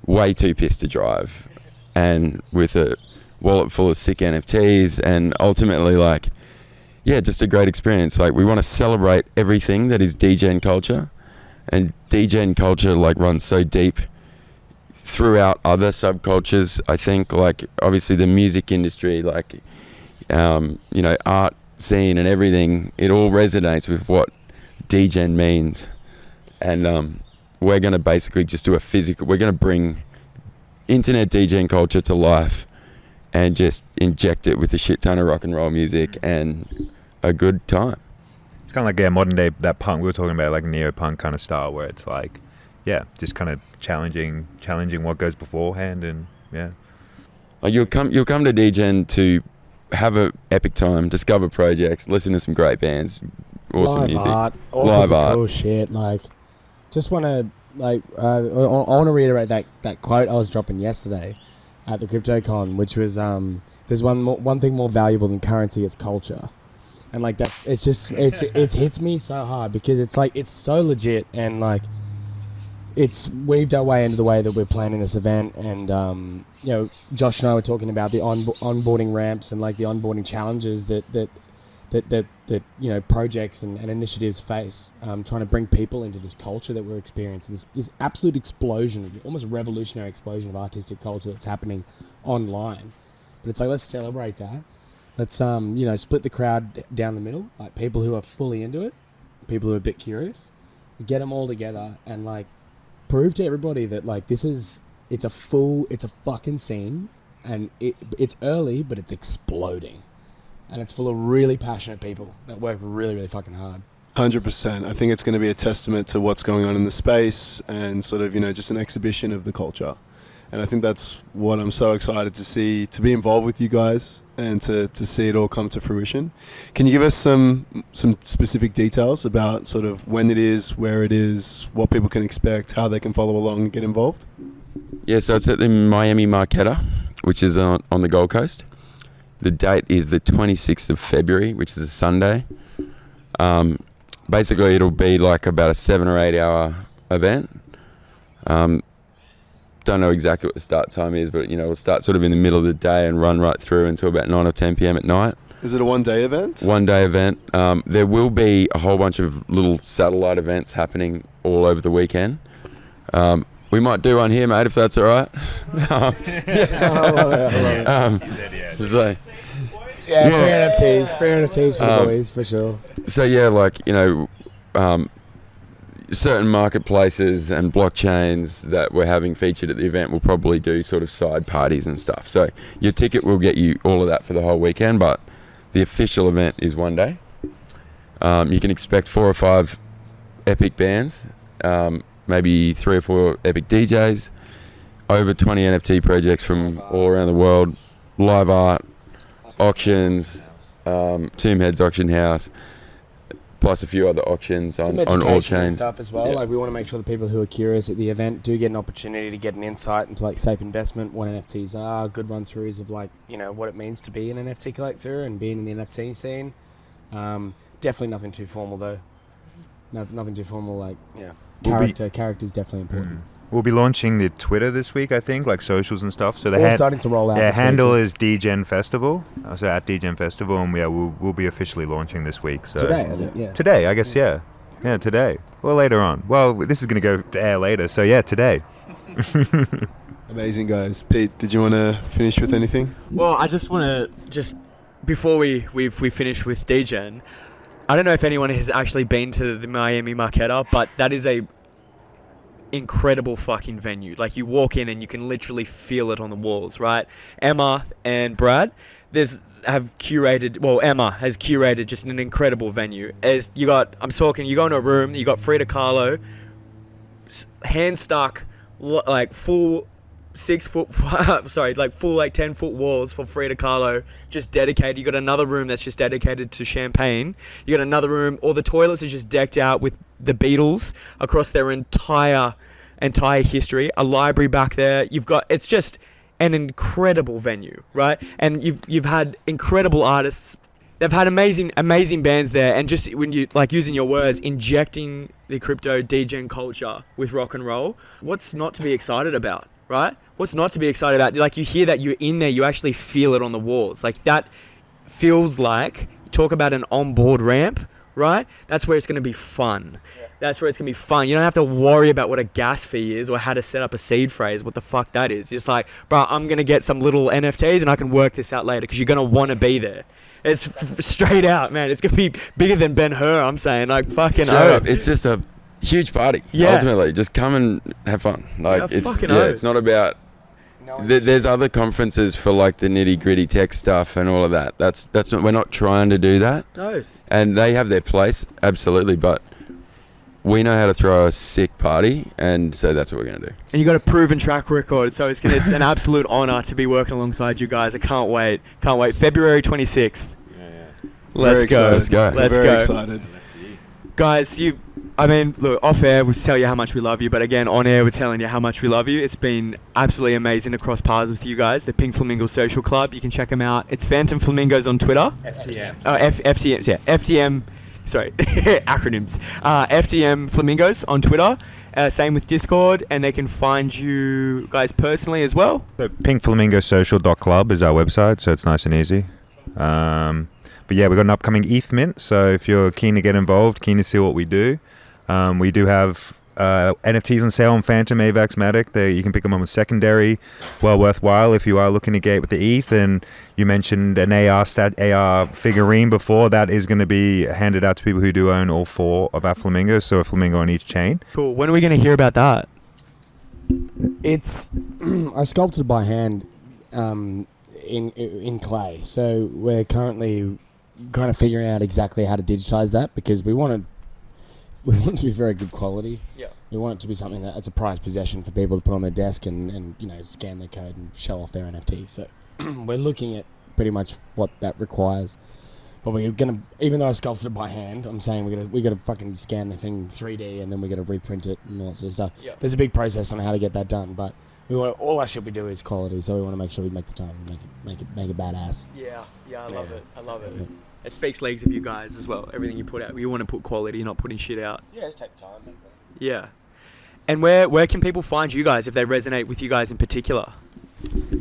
way too pissed to drive and with a wallet full of sick NFTs, and ultimately just a great experience. Like, we want to celebrate everything that is DGen culture. And DGen culture runs so deep throughout other subcultures. I think obviously the music industry, art scene and everything, it all resonates with what DGen means. And we're going to basically just do we're going to bring internet DGen culture to life and just inject it with a shit ton of rock and roll music and a good time. It's kind of like modern day, that punk we were talking about, like neo-punk kind of style, where it's like, just kind of challenging what goes beforehand, and you'll come to DGen to have an epic time, discover projects, listen to some great bands, awesome live music, art, all sorts of cool shit. Just want to I want to reiterate that quote I was dropping yesterday at the CryptoCon, which was there's one thing more valuable than currency, it's culture. And that, it hits me so hard because it's so legit, and it's weaved our way into the way that we're planning this event. And Josh and I were talking about the onboarding ramps and the onboarding challenges that projects and initiatives face, trying to bring people into this culture that we're experiencing, this absolute explosion, almost revolutionary explosion of artistic culture that's happening online. But it's like, let's celebrate that. Let's split the crowd down the middle, like people who are fully into it, people who are a bit curious, get them all together and like prove to everybody that like it's a fucking scene, and it's early but it's exploding, and it's full of really passionate people that work really, really fucking hard. 100%. I think it's going to be a testament to what's going on in the space and sort of, just an exhibition of the culture. And I think that's what I'm so excited to see, to be involved with you guys and to see it all come to fruition. Can you give us some specific details about sort of when it is, where it is, what people can expect, how they can follow along and get involved? Yeah, so it's at the Miami Marquetta, which is on the Gold Coast. The date is the 26th of February, which is a Sunday. Basically, it'll be like about a 7 or 8 hour event. Don't know exactly what the start time is, but we'll start sort of in the middle of the day and run right through until about 9 or 10 p.m. at night. Is it a one-day event? One-day event. There will be a whole bunch of little satellite events happening all over the weekend. We might do one here, mate, if that's all right. I love it. So, free NFTs for the boys, for sure. So yeah, certain marketplaces and blockchains that we're having featured at the event will probably do sort of side parties and stuff. So your ticket will get you all of that for the whole weekend, but the official event is one day. You can expect 4 or 5 epic bands, maybe 3 or 4 epic DJs, over 20 NFT projects from all around the world, live art, auctions, Tomb Head's auction house, plus a few other auctions on all chains stuff as well. Yeah. Like we want to make sure the people who are curious at the event do get an opportunity to get an insight into like safe investment, what NFTs are, good run throughs of like what it means to be an NFT collector and being in the NFT scene. Definitely nothing too formal though. Nothing too formal. Character's definitely important. We'll be launching the Twitter this week, I think, like socials and stuff. So the starting to roll out. Yeah, handle is DGen Festival. So at DGen Festival, and we'll be officially launching this week. So today, I guess, yeah, today. Well, later on. Well, this is going to go to air later, so yeah, today. Amazing, guys. Pete, did you want to finish with anything? Well, I just want to before we finish with DGen, I don't know if anyone has actually been to the Miami Marquetta, but that is a incredible fucking venue. Like you walk in and you can literally feel it on the walls, right? Emma and Brad Emma has curated just an incredible venue. You go into a room, you got Frida Kahlo, hand stuck, like full 6 foot, full like 10 foot walls for Frida Kahlo, just dedicated. You got another room that's just dedicated to champagne. You got another room, all the toilets are just decked out with the Beatles across their entire history. A library back there. It's just an incredible venue, right? And you've had incredible artists. They've had amazing bands there, and just when you like using your words, injecting the crypto DGen culture with rock and roll. What's not to be excited about, right? What's not to be excited about? Like you hear that you're in there, you actually feel it on the walls. Like that feels like, talk about an onboard ramp, right? That's where it's going to be fun. Yeah. That's where it's going to be fun. You don't have to worry about what a gas fee is or how to set up a seed phrase, what the fuck that is. Just like, bro, I'm going to get some little NFTs and I can work this out later because you're going to want to be there. It's straight out, man. It's going to be bigger than Ben-Hur, I'm saying. Like, fucking it's just a huge party. Yeah. Ultimately, just come and have fun. Like, it's not about... There's other conferences for like the nitty gritty tech stuff and all of that. That's not, we're not trying to do that. No. And they have their place, absolutely, but we know how to throw a sick party, and so that's what we're gonna do. And you got a proven track record, so it's an absolute honor to be working alongside you guys. I can't wait. February 26th. Yeah. Let's go. Very excited. Guys, look, off air we tell you how much we love you, but again, on air we're telling you how much we love you. It's been absolutely amazing to cross paths with you guys. The Pink Flamingo Social Club, you can check them out. It's Phantom Flamingos on Twitter. FTM. FTM, yeah. FTM, sorry, acronyms. FTM Flamingos on Twitter. Same with Discord, and they can find you guys personally as well. So pinkflamingosocial.club is our website, so it's nice and easy. But yeah, we've got an upcoming ETH mint, so if you're keen to get involved, keen to see what we do, we do have NFTs on sale on Phantom, AVAX, Matic. You can pick them up on secondary. Well worthwhile if you are looking to get with the ETH. And you mentioned an AR figurine before. That is going to be handed out to people who do own all 4 of our flamingos, so a flamingo on each chain. Cool. When are we going to hear about that? It's I sculpted by hand in clay, so we're currently kind of figuring out exactly how to digitize that, because we want it to be very good quality. Yeah. We want it to be something that's a prized possession for people to put on their desk and scan their code and show off their NFT. So we're looking at pretty much what that requires. But we're gonna, even though I sculpted it by hand, I'm saying we gotta fucking scan the thing 3D and then we gotta reprint it and all that sort of stuff. Yeah. There's a big process on how to get that done, but all our shit we do is quality, so we want to make sure we make the time and make it badass. Yeah, I love it. I love it. Yeah. It speaks leagues of you guys as well. Everything you put out, you want to put quality, you're not putting shit out. Yeah, just take time, make that. Yeah. And where can people find you guys if they resonate with you guys in particular?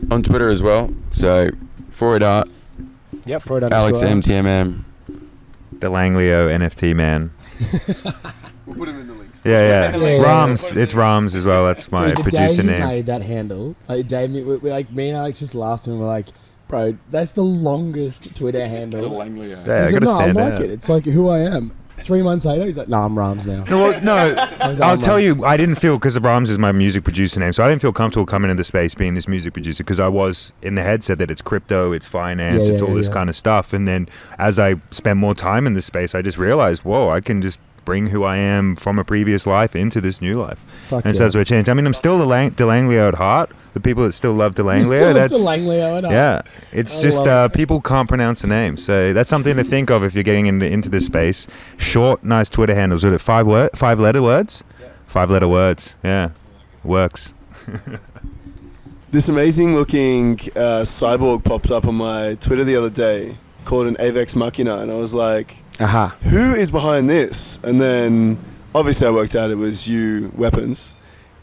On Twitter as well. So, Freud Art, Yep, Freud Alex _ MTMM. The Langlio NFT man. We'll put them in the links. Yeah. Yeah. Rams. It's Rams as well. That's my Dude, the producer day he name. made that handle, like me and Alex just laughed and we're like, bro, that's the longest Twitter handle. Yeah, I He's gotta like, no, I stand like out. it. It's like who I am. 3 months later, he's like, I'm Rams now. No, was I'll on tell one. you, I didn't feel, because Rams is my music producer name, so I didn't feel comfortable coming into the space being this music producer, because I was in the headset that it's crypto, it's finance, it's all this kind of stuff. And then as I spent more time in this space, I just realized, whoa, I can just bring who I am from a previous life into this new life. Fuck And so yeah. that's what changed. I mean, I'm still DeLanglio at heart. The people that still love You're DeLanglio, still that's... Langlio, Yeah, it's I just love people can't pronounce the name, so that's something to think of if you're getting into this space. Short, nice Twitter handles. Are it 5-letter words? Yeah. 5-letter words. Yeah, works. This amazing looking cyborg popped up on my Twitter the other day called an Avex Machina, and I was like, Aha. who is behind this? And then obviously I worked out it was you, Weapons.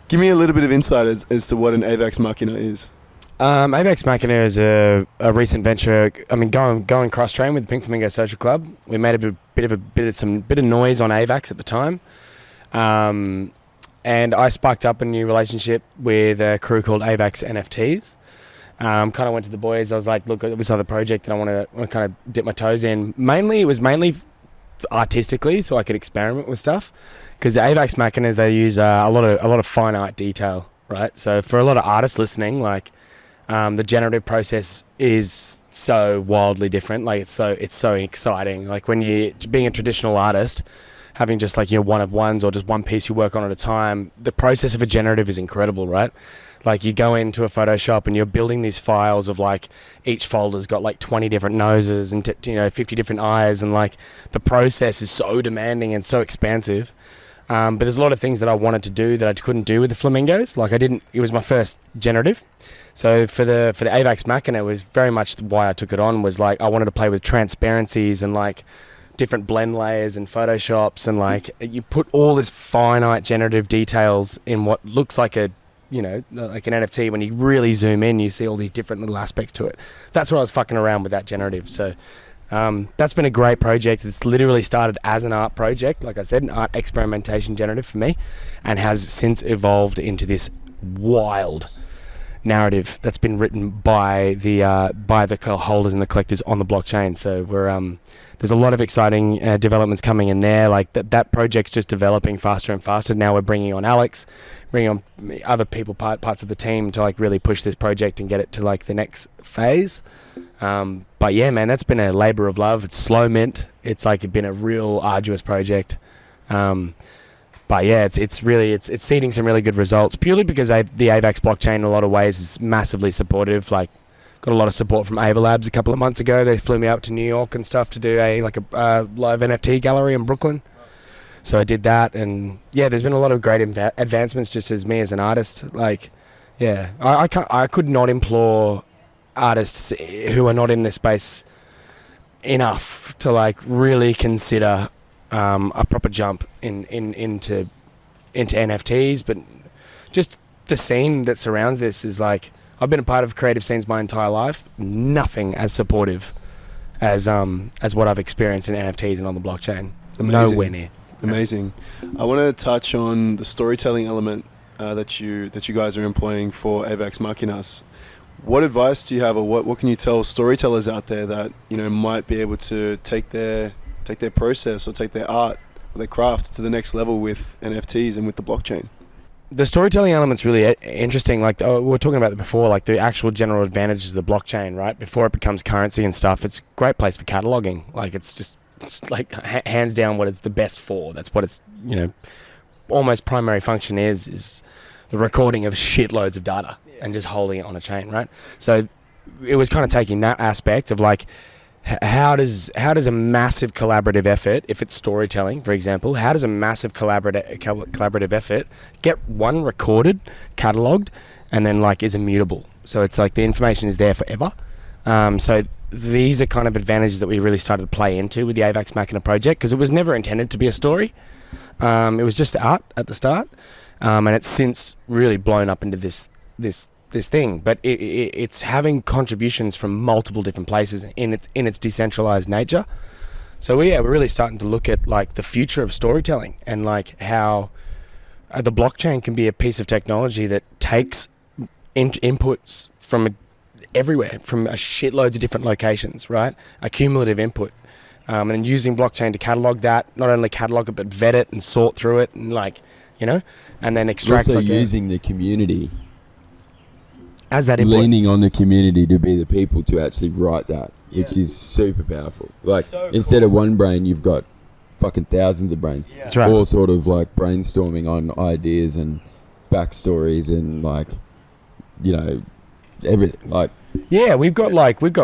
Give me a little bit of insight as to what an Avex Machina is. Avex Machina is a recent venture. I mean, going cross train with the Pink Flamingo Social Club. We made a bit of noise on Avax at the time, and I sparked up a new relationship with a crew called Avax NFTs. Kind of went to the boys. I was like, look, this other project that I want to kind of dip my toes in. It was mainly artistically, so I could experiment with stuff. Because the Avax Machinas, they use a lot of fine art detail, right? So for a lot of artists listening, like the generative process is so wildly different. Like it's so exciting. Like when you being a traditional artist, having just like one of ones or just one piece you work on at a time, the process of a generative is incredible, right? Like you go into a Photoshop and you're building these files of like each folder's got like 20 different noses and 50 different eyes, and like the process is so demanding and so expansive. But there's a lot of things that I wanted to do that I couldn't do with the flamingos. Like it was my first generative. So for the Avax Machina, it was very much why I took it on, was like I wanted to play with transparencies and like different blend layers and Photoshops, and like you put all this finite generative details in what looks like like an NFT. When you really zoom in, you see all these different little aspects to it. That's what I was fucking around with that generative. So that's been a great project. It's literally started as an art project, like I said, an art experimentation generative for me, and has since evolved into this wild narrative that's been written by the holders and the collectors on the blockchain. So there's a lot of exciting developments coming in there. Like that project's just developing faster and faster. Now we're bringing on Alex, bringing on other people, parts of the team to like really push this project and get it to like the next phase. But yeah, man, that's been a labor of love. It's slow mint. It's like been a real arduous project. But yeah, it's seeding some really good results, purely because the AVAX blockchain in a lot of ways is massively supportive. Like got a lot of support from Ava Labs a couple of months ago. They flew me out to New York and stuff to do a live NFT gallery in Brooklyn. So I did that, and yeah, there's been a lot of great advancements just as me as an artist. Like, yeah, I could not implore artists who are not in this space enough to like really consider a proper jump into NFTs, but just the scene that surrounds this is like, I've been a part of creative scenes my entire life. Nothing as supportive as what I've experienced in NFTs and on the blockchain. Amazing. Nowhere near. Amazing. I want to touch on the storytelling element that you guys are employing for Avax Machinas. What advice do you have, or what can you tell storytellers out there that might be able to take their process or take their art or their craft to the next level with NFTs and with the blockchain? The storytelling element's really interesting. Like, we were talking about it before, like the actual general advantages of the blockchain, right? Before it becomes currency and stuff, it's a great place for cataloging. Like, it's like hands down what it's the best for. That's what it's, almost primary function is the recording of shitloads of data and just holding it on a chain, right? So it was kind of taking that aspect of like, how does a massive collaborative effort, if it's storytelling, for example, how does a massive collaborative effort get one recorded, catalogued, and then like is immutable? So it's like the information is there forever. So these are kind of advantages that we really started to play into with the Avax Machina project, because it was never intended to be a story. It was just art at the start, and it's since really blown up into this thing. But it's having contributions from multiple different places in its decentralized nature. So we're really starting to look at like the future of storytelling, and like how the blockchain can be a piece of technology that takes inputs from everywhere, from shitloads of different locations, right? A cumulative input. And then using blockchain to catalog that, not only catalog it, but vet it and sort through it, and and then extract. Also using the community as that input. Leaning on the community to be the people to actually write that, which is super powerful. Like, so instead of one brain, you've got fucking thousands of brains. Yeah. That's right. All sort of like brainstorming on ideas and backstories and like, everything. Like, yeah, we've got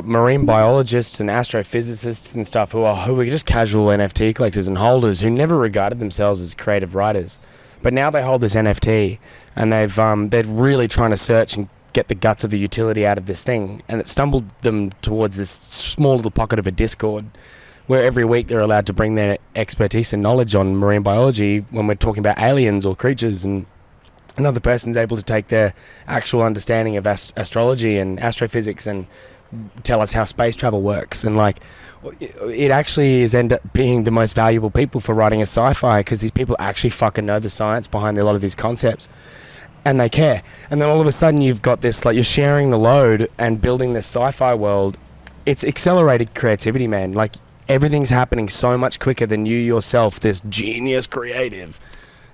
marine biologists and astrophysicists and stuff who are just casual NFT collectors and holders who never regarded themselves as creative writers, but now they hold this NFT, and they're really trying to search and get the guts of the utility out of this thing, and it stumbled them towards this small little pocket of a Discord where every week they're allowed to bring their expertise and knowledge on marine biology when we're talking about aliens or creatures, and another person's able to take their actual understanding of astrology and astrophysics and tell us how space travel works. And like, it actually is end up being the most valuable people for writing a sci-fi, because these people actually fucking know the science behind a lot of these concepts, and they care. And then all of a sudden you've got this, like, you're sharing the load and building this sci-fi world. It's accelerated creativity, man. Like, everything's happening so much quicker than you yourself, this genius creative.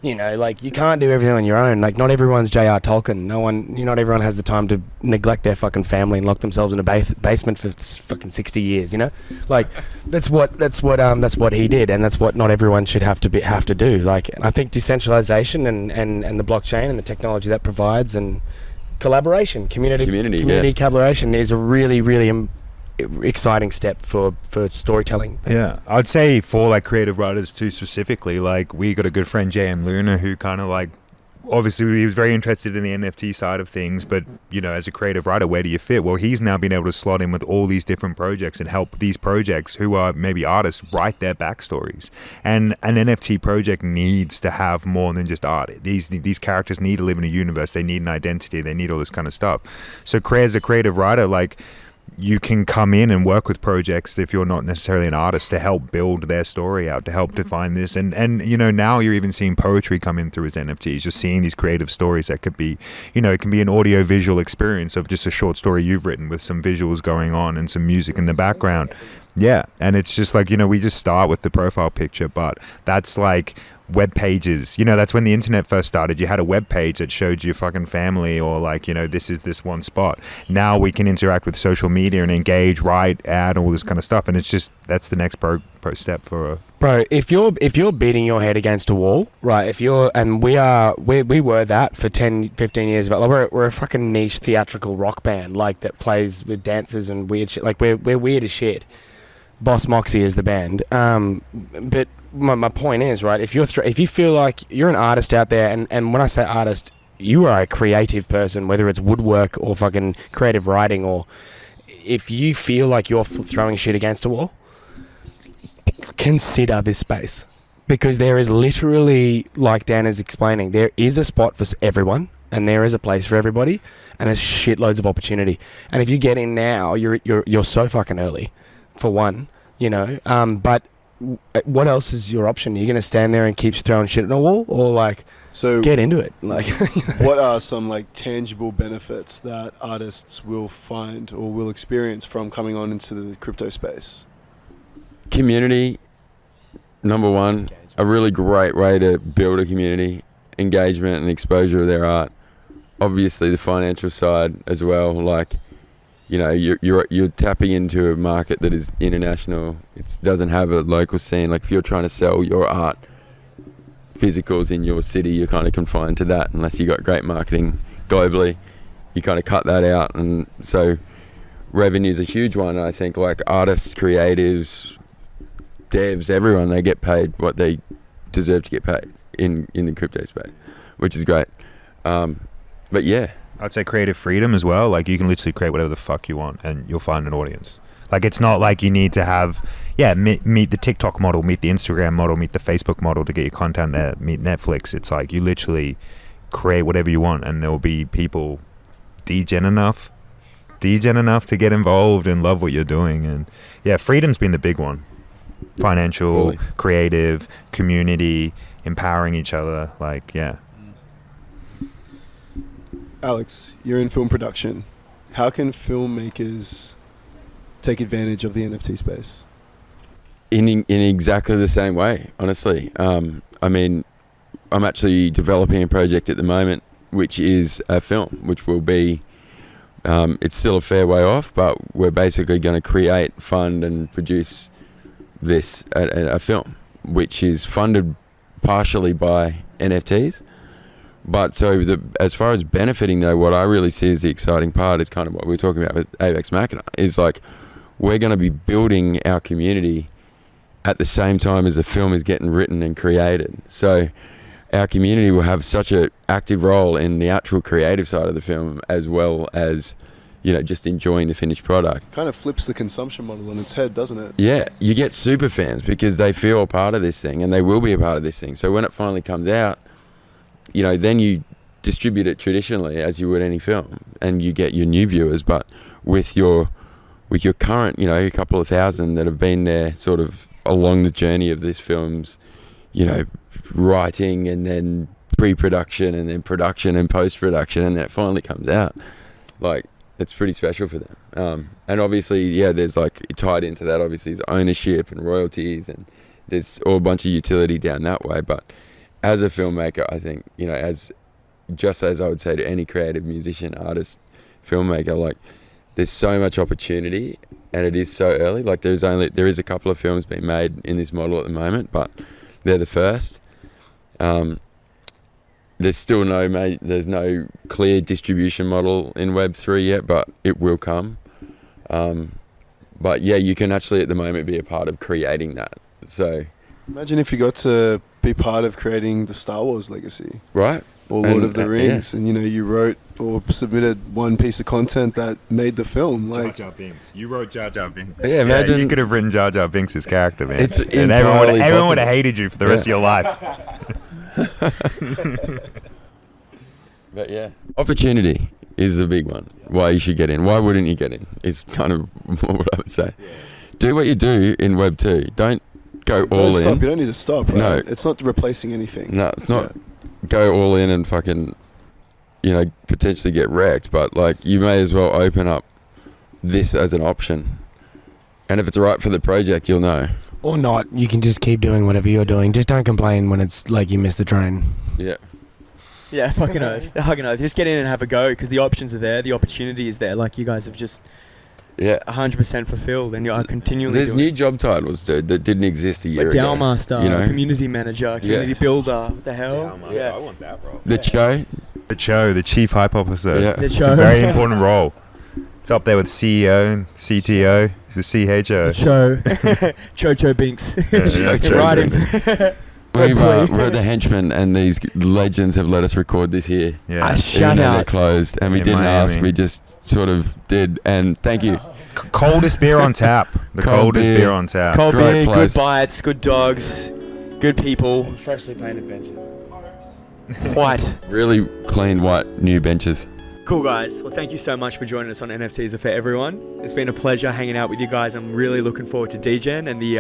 Like, you can't do everything on your own. Like, not everyone's J.R. Tolkien. Not everyone has the time to neglect their fucking family and lock themselves in a basement for fucking 60 years. Like, that's what he did, and that's what not everyone should have to do. Like, I think decentralization and the blockchain and the technology that provides, and collaboration, community collaboration is a really, really exciting step for storytelling. Yeah, I'd say for like creative writers too, specifically, like we got a good friend JM Luna who kind of like, obviously he was very interested in the NFT side of things, but as a creative writer, where do you fit? Well, he's now been able to slot in with all these different projects and help these projects who are maybe artists write their backstories. And an NFT project needs to have more than just art. These characters need to live in a universe. They need an identity. They need all this kind of stuff. So as a creative writer, like, you can come in and work with projects, if you're not necessarily an artist, to help build their story out, to help define this. And now you're even seeing poetry come in through as NFTs. You're seeing these creative stories that could be, it can be an audio visual experience of just a short story you've written with some visuals going on and some music in the background. Yeah, and it's just like, we just start with the profile picture, but that's like web pages. That's when the internet first started. You had a web page that showed your fucking family, or like, this is this one spot. Now we can interact with social media and engage, write, add, all this kind of stuff, and it's just, that's the next pro step for bro. If you're beating your head against a wall, right? We were that for 10-15 years, but like, we're a fucking niche theatrical rock band, like, that plays with dancers and weird shit. Like, we're weird as shit. Boss Moxie is the band. But my point is, right, if you feel like you're an artist out there, and when I say artist, you are a creative person, whether it's woodwork or fucking creative writing, or if you feel like you're throwing shit against a wall, consider this space, because there is literally, like Dan is explaining, there is a spot for everyone, and there is a place for everybody, and there's shitloads of opportunity. And if you get in now, you're so fucking early, for one, but what else is your option? Are you going to stand there and keep throwing shit at a wall, or like So get into it? Like, what are some like tangible benefits that artists will find or will experience from coming on into the crypto space? Community, number one, a really great way to build a community, engagement and exposure of their art. Obviously the financial side as well, like, you know, you're tapping into a market that is international. It doesn't have a local scene. Like if you're trying to sell your art physicals in your city, you're kind of confined to that unless you got great marketing globally. You kind of cut that out, and so revenue is a huge one. I think like artists, creatives, devs, everyone, they get paid what they deserve to get paid in the crypto space, which is great. But yeah, I'd say creative freedom as well. Like you can literally create whatever the fuck you want and you'll find an audience. Like it's not like you need to have, meet the TikTok model, meet the Instagram model, meet the Facebook model to get your content there, meet Netflix. It's like you literally create whatever you want and there will be people degen enough to get involved and love what you're doing. And yeah, freedom's been the big one. Financial, fully. Creative, community, empowering each other. Like, yeah. Alex, you're in film production. How can filmmakers take advantage of the NFT space? in exactly the same way, honestly. I mean, I'm actually developing a project at the moment, which is a film, which will be, it's still a fair way off, but we're basically going to create, fund and produce this, a film, which is funded partially by NFTs. But so as far as benefiting though, what I really see as the exciting part is kind of what we were talking about with Avex Machina, is like we're going to be building our community at the same time as the film is getting written and created. So our community will have such an active role in the actual creative side of the film, as well as, you know, just enjoying the finished product. Kind of flips the consumption model on its head, doesn't it? Yeah, you get super fans because they feel a part of this thing and they will be a part of this thing. So when it finally comes out, you know, then you distribute it traditionally as you would any film and you get your new viewers. But with your current, you know, a couple of thousand that have been there sort of along the journey of this film's, you know, writing and then pre-production and then production and post-production, and then it finally comes out, like, it's pretty special for them. And obviously, yeah, there's like, tied into that, obviously, is ownership and royalties, and there's all a bunch of utility down that way. But as a filmmaker, I think, you know, as I would say to any creative musician, artist, filmmaker, like, there's so much opportunity and it is so early. Like there is a couple of films being made in this model at the moment, but they're the first. There's still there's no clear distribution model in Web3 yet, but it will come. But yeah, you can actually at the moment be a part of creating that. So imagine if you got to be part of creating the Star Wars legacy, right? Or Lord of the Rings, and you know, you wrote or submitted one piece of content that made the film. Like Jar Jar Binks. You wrote Jar Jar Binks. Yeah, imagine you could have written Jar Jar Binks' character, man. It's and entirely everyone would have hated you for the rest of your life. But yeah, opportunity is the big one. Why you should get in. Why wouldn't you get in? Is kind of what I would say. Do what you do in Web 2. Don't go all don't stop. in. You don't need to stop, right? No. It's not replacing anything. No, it's not. Go all in and fucking, you know, potentially get wrecked, but like you may as well open up this as an option, and if it's right for the project, you'll know. or not, you can just keep doing whatever you're doing. Just don't complain when it's like you missed the train. Yeah. Yeah, fucking oath. Fucking oath. Just get in and have a go, because the options are there, the opportunity is there. Like, you guys have just 100% fulfilled, and you're continually There's new job titles, dude, that didn't exist a year like ago. DAO Master, you know? community manager, community builder. What the hell? DAO Master, I want that role. The Cho. The chief hype officer. Yeah. The It's Cho. a very important role. It's up there with CEO and CTO, the CHO. Cho Binks. Yeah, Cho Ride him. We're the henchmen, and these legends have let us record this here. Yeah. Shout Even though they're out. closed, and we In didn't ask. Miami. We just sort of did, and thank you. Coldest beer on tap. The Cold coldest beer. beer on tap. Cold Great beer, good place. bites, good dogs, good people. Freshly painted benches. White. Really clean white new benches. Cool, guys. Well, thank you so much for joining us on NFTs Are For Everyone. It's been a pleasure hanging out with you guys. I'm really looking forward to DGen and the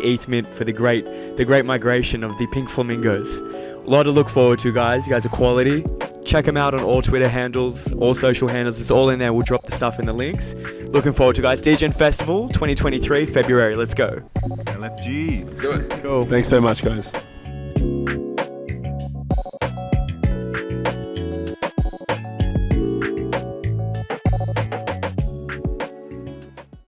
ETH Mint for the great migration of the Pink Flamingos. A lot to look forward to, guys. You guys are quality. Check them out on all Twitter handles, all social handles. It's all in there. We'll drop the stuff in the links. Looking forward to, guys. DGen Festival 2023, February. Let's go. LFG. Let's do it. Cool. Thanks so much, guys.